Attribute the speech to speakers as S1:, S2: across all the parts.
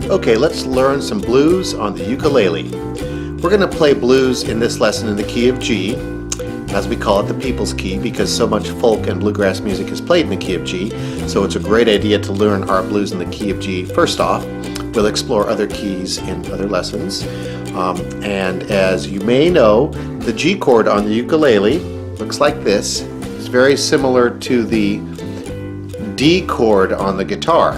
S1: Okay, let's learn some blues on the ukulele. We're going to play blues in this lesson in the key of G, as we call it the people's key, because so much folk and bluegrass music is played in the key of G. So it's a great idea to learn our blues in the key of G first off. We'll explore other keys in other lessons. And as you may know, the G chord on the ukulele looks like this. It's very similar to the D chord on the guitar.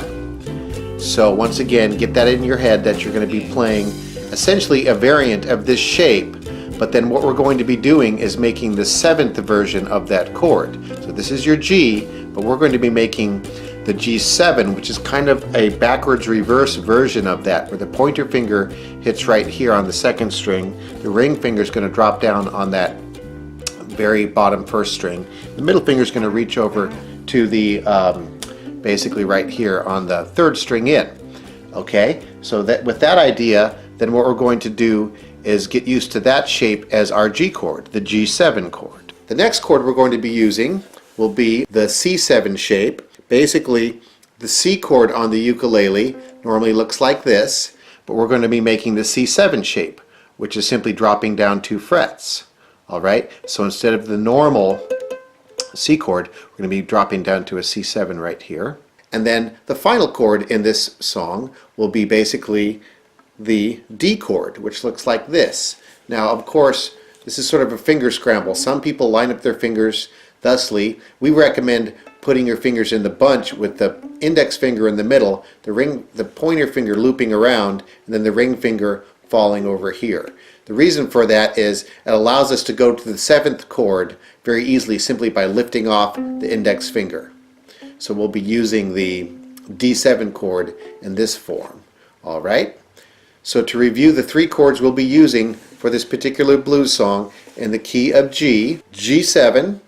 S1: So once again, get that in your head that you're going to be playing essentially a variant of this shape, but then what we're going to be doing is making the 7th version of that chord. So this is your G, but we're going to be making the G7, which is kind of a backwards reverse version of that, where the pointer finger hits right here on the 2nd string, the ring finger is going to drop down on that very bottom 1st string, the middle finger is going to reach over to the basically right here on the 3rd string in. Okay, so that with that idea, then what we're going to do is get used to that shape as our G chord, the G7 chord. The next chord we're going to be using will be the C7 shape. Basically, the C chord on the ukulele normally looks like this, but we're going to be making the C7 shape, which is simply dropping down 2 frets. Alright, so instead of the normal C chord, we're going to be dropping down to a C7 right here. And then the final chord in this song will be basically the D chord, which looks like this. Now, of course, this is sort of a finger scramble. Some people line up their fingers thusly. We recommend putting your fingers in the bunch with the index finger in the middle, the pointer finger looping around, and then the ring finger falling over here. The reason for that is it allows us to go to the 7th chord very easily simply by lifting off the index finger. So we'll be using the D7 chord in this form. Alright? So to review the 3 chords we'll be using for this particular blues song in the key of G, G7,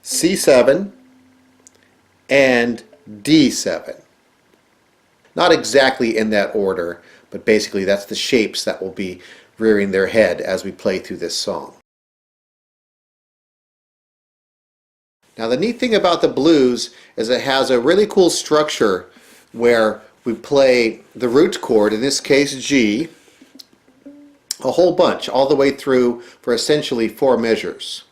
S1: C7, and D7. Not exactly in that order, but basically that's the shapes that will be rearing their head as we play through this song. Now the neat thing about the blues is it has a really cool structure where we play the root chord, in this case G, a whole bunch all the way through for essentially 4 measures.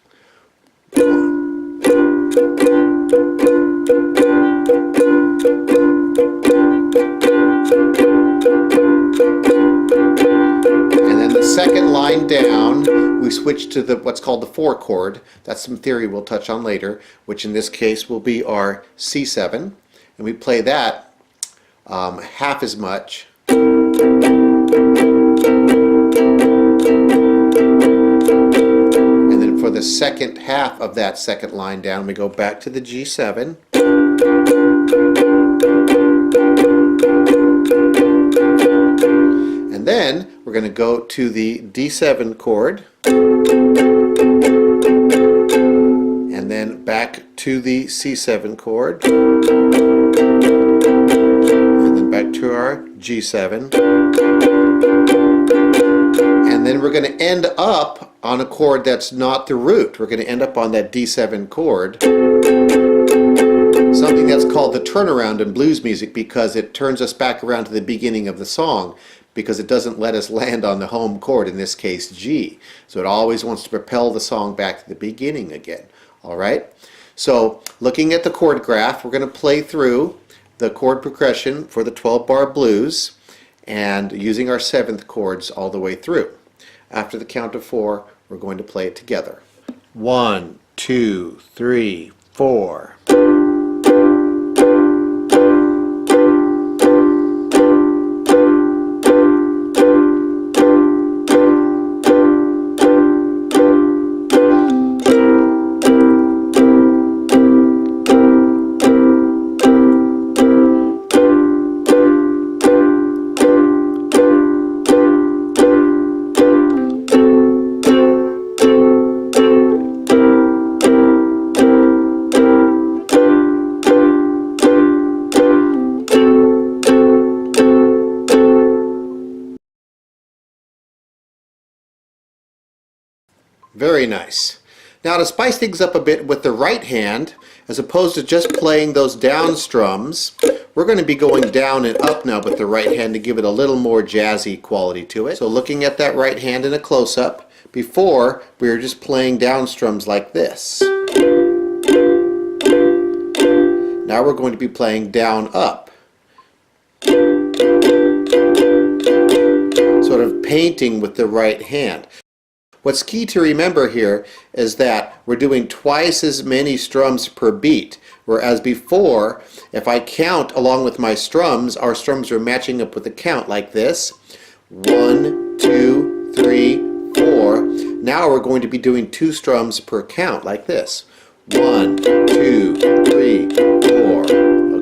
S1: Second line down, we switch to what's called the 4 chord. That's some theory we'll touch on later, which in this case will be our C7, and we play that half as much. And then for the second half of that second line down, we go back to the G7. And then we're going to go to the D7 chord, and then back to the C7 chord, and then back to our G7, and then we're going to end up on a chord that's not the root. We're going to end up on that D7 chord, something that's called the turnaround in blues music, because it turns us back around to the beginning of the song, because it doesn't let us land on the home chord, in this case G. So it always wants to propel the song back to the beginning again. Alright? So looking at the chord graph, we're going to play through the chord progression for the 12-bar blues and using our 7th chords all the way through. After the count of 4, we're going to play it together. 1, 2, 3, 4. Very nice. Now to spice things up a bit with the right hand, as opposed to just playing those down strums, We're going to be going down and up now with the right hand to give it a little more jazzy quality to it. So looking at that right hand in a close-up, before we were just playing down strums like this. Now we're going to be playing down up. Sort of painting with the right hand. What's key to remember here is that we're doing twice as many strums per beat, whereas before, if I count along with my strums, our strums are matching up with the count like this. 1, 2, 3, 4. Now we're going to be doing 2 strums per count like this. 1, 2, 3, 4.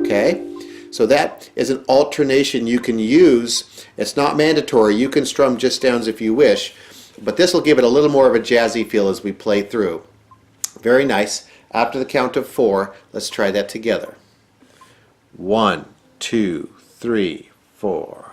S1: Okay? So that is an alternation you can use. It's not mandatory. You can strum just downs if you wish. But this will give it a little more of a jazzy feel as we play through. Very nice. After the count of 4, let's try that together. 1, 2, 3, 4.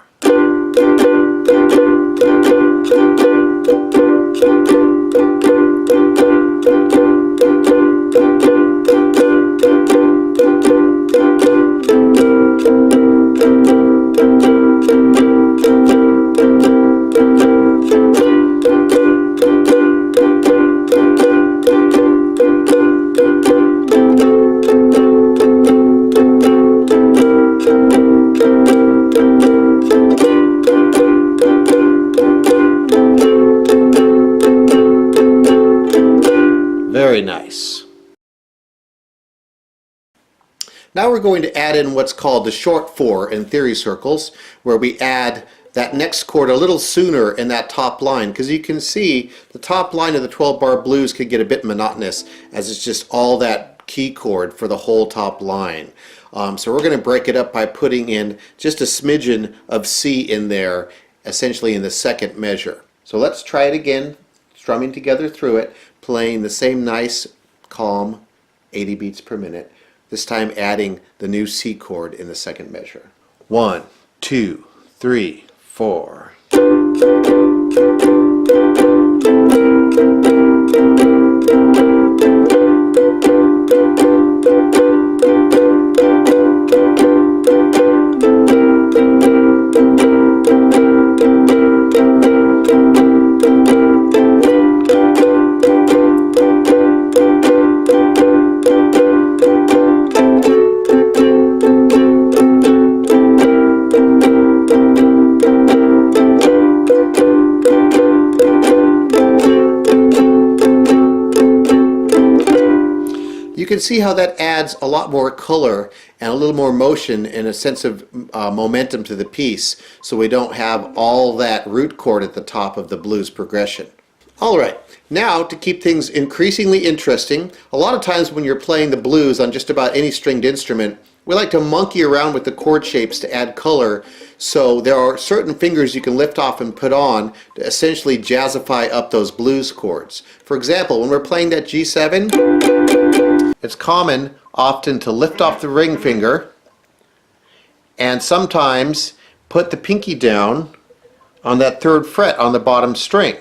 S1: Very nice. Now we're going to add in what's called the short 4 in theory circles, where we add that next chord a little sooner in that top line, because you can see the top line of the 12-bar blues could get a bit monotonous as it's just all that key chord for the whole top line. So we're going to break it up by putting in just a smidgen of C in there, essentially in the second measure. So let's try it again, strumming together through it, playing the same nice, calm 80 beats per minute, this time adding the new C chord in the second measure. 1, 2, 3, 4. You can see how that adds a lot more color and a little more motion and a sense of momentum to the piece, so we don't have all that root chord at the top of the blues progression. Alright, now to keep things increasingly interesting, a lot of times when you're playing the blues on just about any stringed instrument, we like to monkey around with the chord shapes to add color, so there are certain fingers you can lift off and put on to essentially jazzify up those blues chords. For example, when we're playing that G7, it's common often to lift off the ring finger and sometimes put the pinky down on that 3rd fret on the bottom string.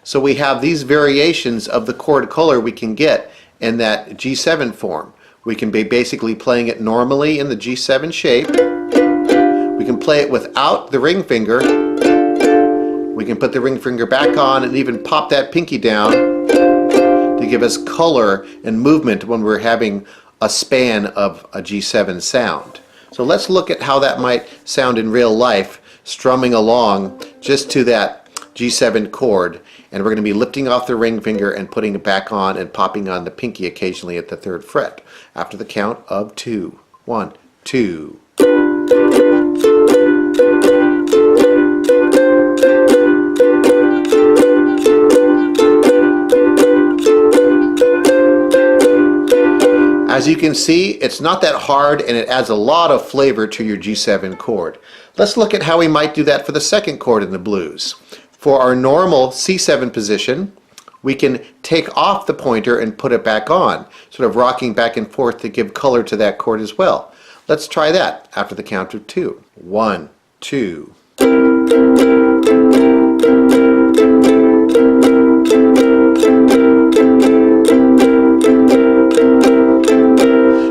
S1: So we have these variations of the chord color we can get in that G7 form. We can be basically playing it normally in the G7 shape. We can play it without the ring finger. We can put the ring finger back on and even pop that pinky down to give us color and movement when we're having a span of a G7 sound. So let's look at how that might sound in real life, strumming along just to that G7 chord, and we're going to be lifting off the ring finger and putting it back on and popping on the pinky occasionally at the 3rd fret after the count of 2. 1, 2. As you can see, it's not that hard and it adds a lot of flavor to your G7 chord. Let's look at how we might do that for the second chord in the blues. For our normal C7 position, we can take off the pointer and put it back on, sort of rocking back and forth to give color to that chord as well. Let's try that after the count of 2. 1, 2.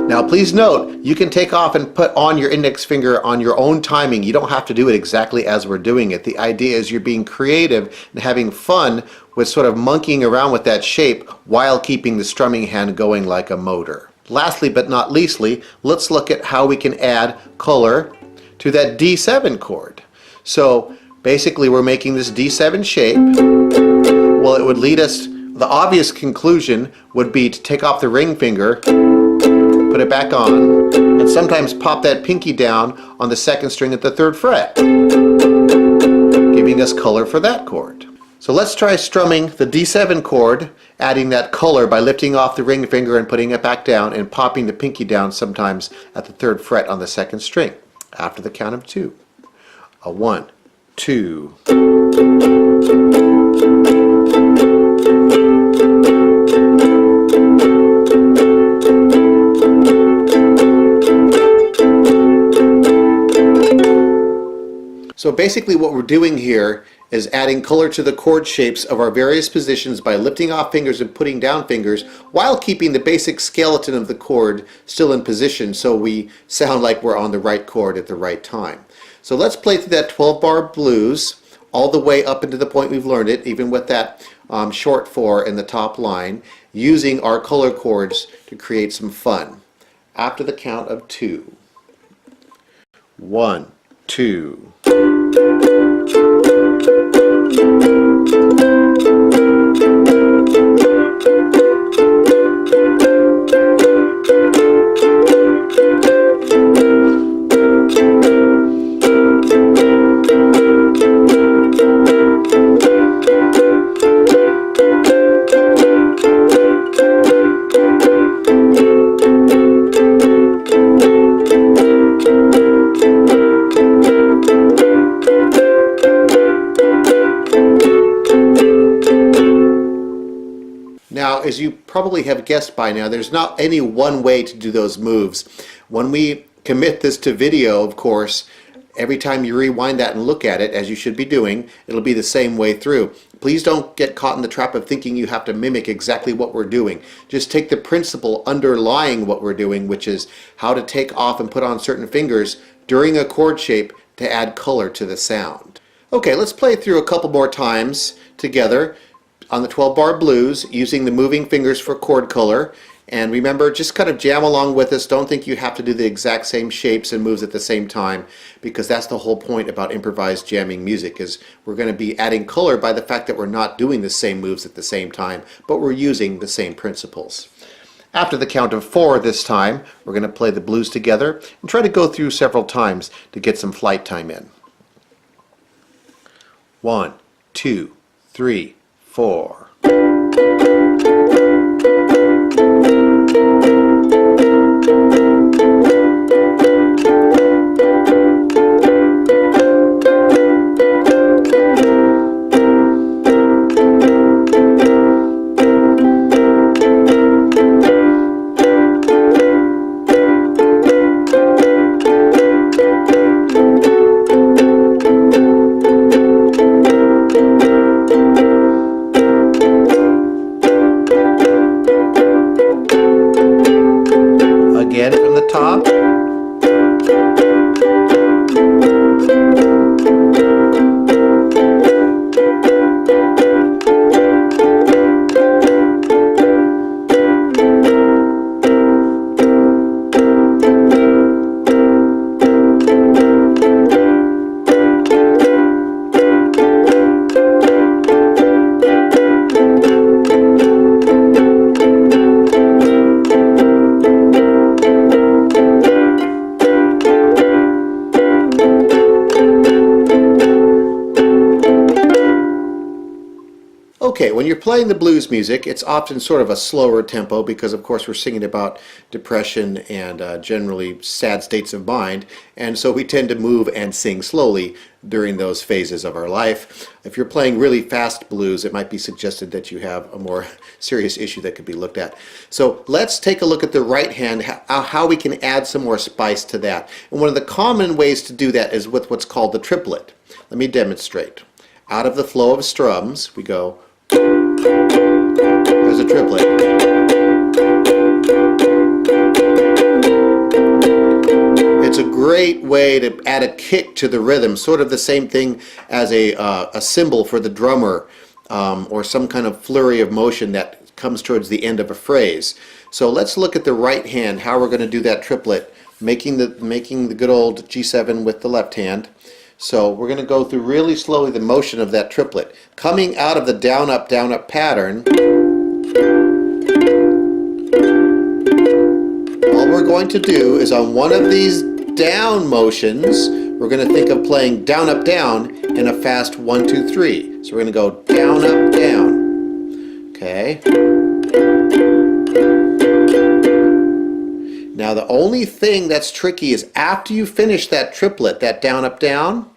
S1: Now Now please note, you can take off and put on your index finger on your own timing. You don't have to do it exactly as we're doing it. The idea is you're being creative and having fun with sort of monkeying around with that shape while keeping the strumming hand going like a motor. Lastly but not leastly, let's look at how we can add color to that D7 chord. So basically we're making this D7 shape. Well, it would lead us, the obvious conclusion would be to take off the ring finger, put it back on, and sometimes pop that pinky down on the second string at the 3rd fret, giving us color for that chord. So let's try strumming the D7 chord, adding that color by lifting off the ring finger and putting it back down and popping the pinky down sometimes at the 3rd fret on the 2nd string after the count of 2. A 1, 2. So basically what we're doing here is adding color to the chord shapes of our various positions by lifting off fingers and putting down fingers while keeping the basic skeleton of the chord still in position so we sound like we're on the right chord at the right time. So let's play through that 12-bar blues all the way up into the point we've learned it, even with that short 4 in the top line, using our color chords to create some fun. After the count of 2. 1, 2. Now, as you probably have guessed by now, there's not any one way to do those moves. When we commit this to video, of course, every time you rewind that and look at it, as you should be doing, it'll be the same way through. Please don't get caught in the trap of thinking you have to mimic exactly what we're doing. Just take the principle underlying what we're doing, which is how to take off and put on certain fingers during a chord shape to add color to the sound. Okay, let's play through a couple more times together on the 12-bar blues using the moving fingers for chord color. And remember, just kind of jam along with us. Don't think you have to do the exact same shapes and moves at the same time, because that's the whole point about improvised jamming music, is we're going to be adding color by the fact that we're not doing the same moves at the same time, but we're using the same principles. After the count of 4 this time, we're going to play the blues together and try to go through several times to get some flight time in. 1, 2, 3, 4. Again from the top. Okay, when you're playing the blues music, it's often sort of a slower tempo because, of course, we're singing about depression and generally sad states of mind, and so we tend to move and sing slowly during those phases of our life. If you're playing really fast blues, it might be suggested that you have a more serious issue that could be looked at. So let's take a look at the right hand, how we can add some more spice to that. And one of the common ways to do that is with what's called the triplet. Let me demonstrate. Out of the flow of strums, we go. There's a triplet. great way to add a kick to the rhythm, sort of the same thing as a cymbal for the drummer, or some kind of flurry of motion that comes towards the end of a phrase. So let's look at the right hand, how we're going to do that triplet, making the good old G7 with the left hand. So we're going to go through really slowly the motion of that triplet. Coming out of the down, up pattern, all we're going to do is on one of these down motions, we're going to think of playing down, up, down in a fast 1, 2, 3. So we're going to go down, up, down. Okay. Now the only thing that's tricky is after you finish that triplet, that down, up, down,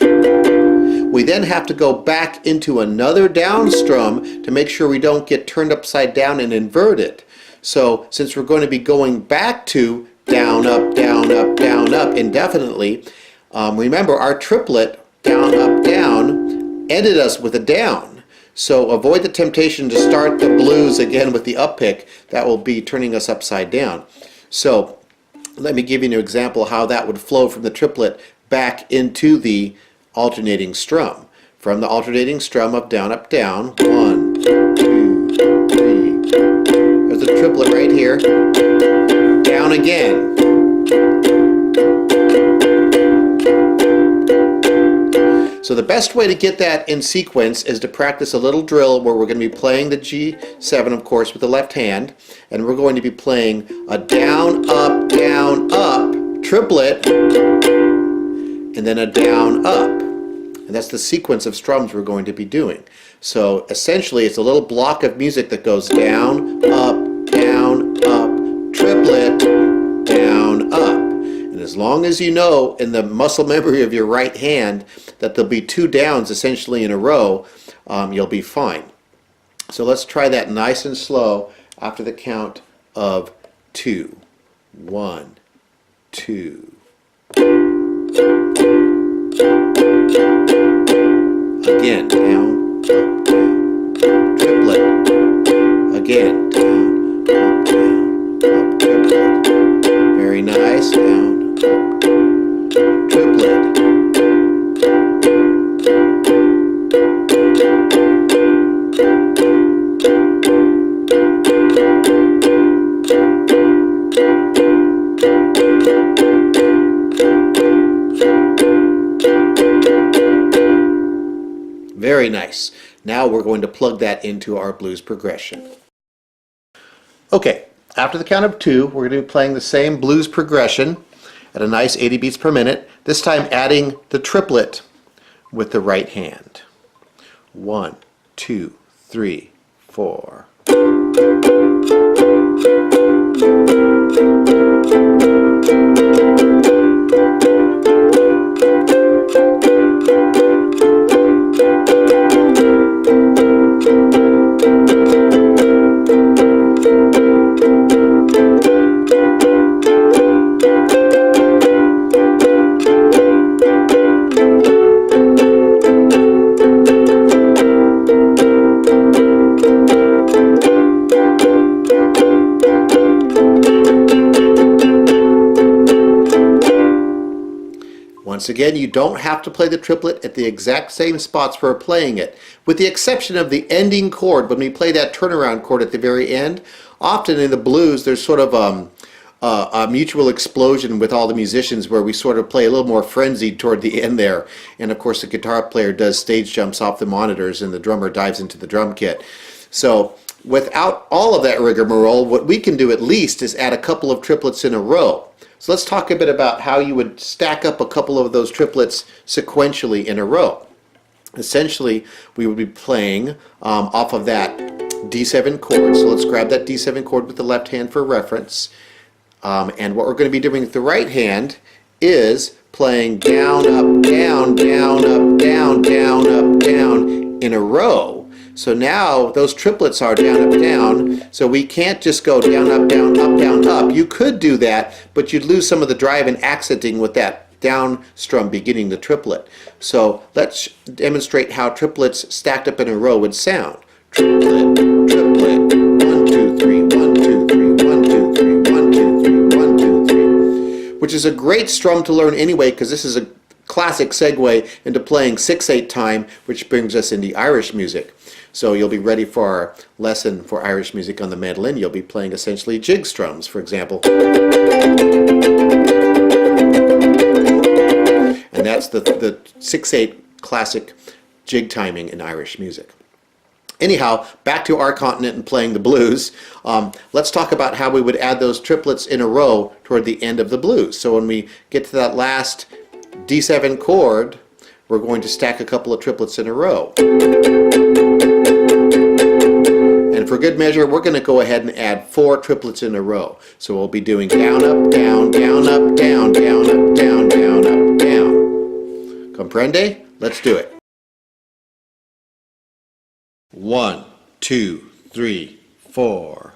S1: we then have to go back into another down strum to make sure we don't get turned upside down and invert it. So since we're going to be going back to down, up, down, up, down, up indefinitely, remember our triplet, down, up, down, ended us with a down. So avoid the temptation to start the blues again with the up pick. That will be turning us upside down. So let me give you an example how that would flow from the triplet back into the alternating strum. From the alternating strum of down, up, down, 1, 2, 3. There's the triplet right here. Down again. So the best way to get that in sequence is to practice a little drill where we're going to be playing the G7, of course, with the left hand, and we're going to be playing a down, up, triplet, and then a down, up. And that's the sequence of strums we're going to be doing. So essentially it's a little block of music that goes down, up, triplet, down, up. And as long as you know in the muscle memory of your right hand that there'll be 2 downs essentially in a row, you'll be fine. So let's try that nice and slow after the count of 2. 1, 2. Again, down, up, down, triplet. Again, down, up, triplet. Very nice, down, up, triplet. Very nice. Now we're going to plug that into our blues progression. Okay, after the count of 2, we're going to be playing the same blues progression at a nice 80 beats per minute, this time adding the triplet with the right hand. 1, 2, 3, 4. Once again, you don't have to play the triplet at the exact same spots we're playing it, with the exception of the ending chord. When we play that turnaround chord at the very end, often in the blues there's sort of a mutual explosion with all the musicians where we sort of play a little more frenzied toward the end there. And of course the guitar player does stage jumps off the monitors and the drummer dives into the drum kit. So without all of that rigmarole, what we can do at least is add a couple of triplets in a row. So let's talk a bit about how you would stack up a couple of those triplets sequentially in a row. Essentially, we would be playing off of that D7 chord. So let's grab that D7 chord with the left hand for reference. And what we're going to be doing with the right hand is playing down, up, down, down, up, down, down, up, down in a row. So now those triplets are down, up, down, so we can't just go down, up, down, up, down, up. You could do that, but you'd lose some of the drive and accenting with that down strum beginning the triplet. So let's demonstrate how triplets stacked up in a row would sound. Triplet, triplet, 1, 2, 3, 1, 2, 3, 1, 2, 3, 1, 2, 3, 1, 2, 3. which is a great strum to learn anyway, because this is a classic segue into playing 6/8 time, which brings us into Irish music. So you'll be ready for our lesson for Irish music on the mandolin. You'll be playing essentially jig strums, for example. And that's the 6/8 classic jig timing in Irish music. Anyhow, back to our continent and playing the blues. Let's talk about how we would add those triplets in a row toward the end of the blues. So when we get to that last D7 chord, we're going to stack a couple of triplets in a row. And for good measure, we're going to go ahead and add 4 triplets in a row. So we'll be doing down, up, down, down, up, down, down, up, down, down, up, down. Comprende? Let's do it. 1, 2, 3, 4.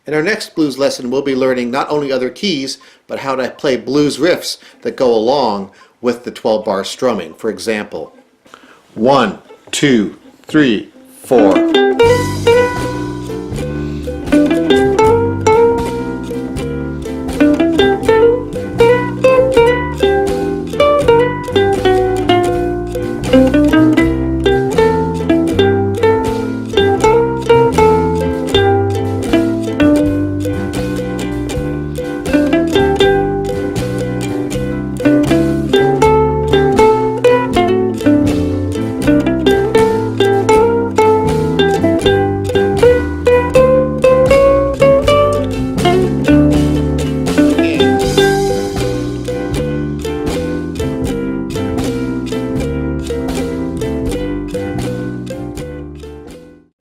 S1: In our next blues lesson, we'll be learning not only other keys, but how to play blues riffs that go along with the 12-bar strumming. For example, 1, 2, 3, 4.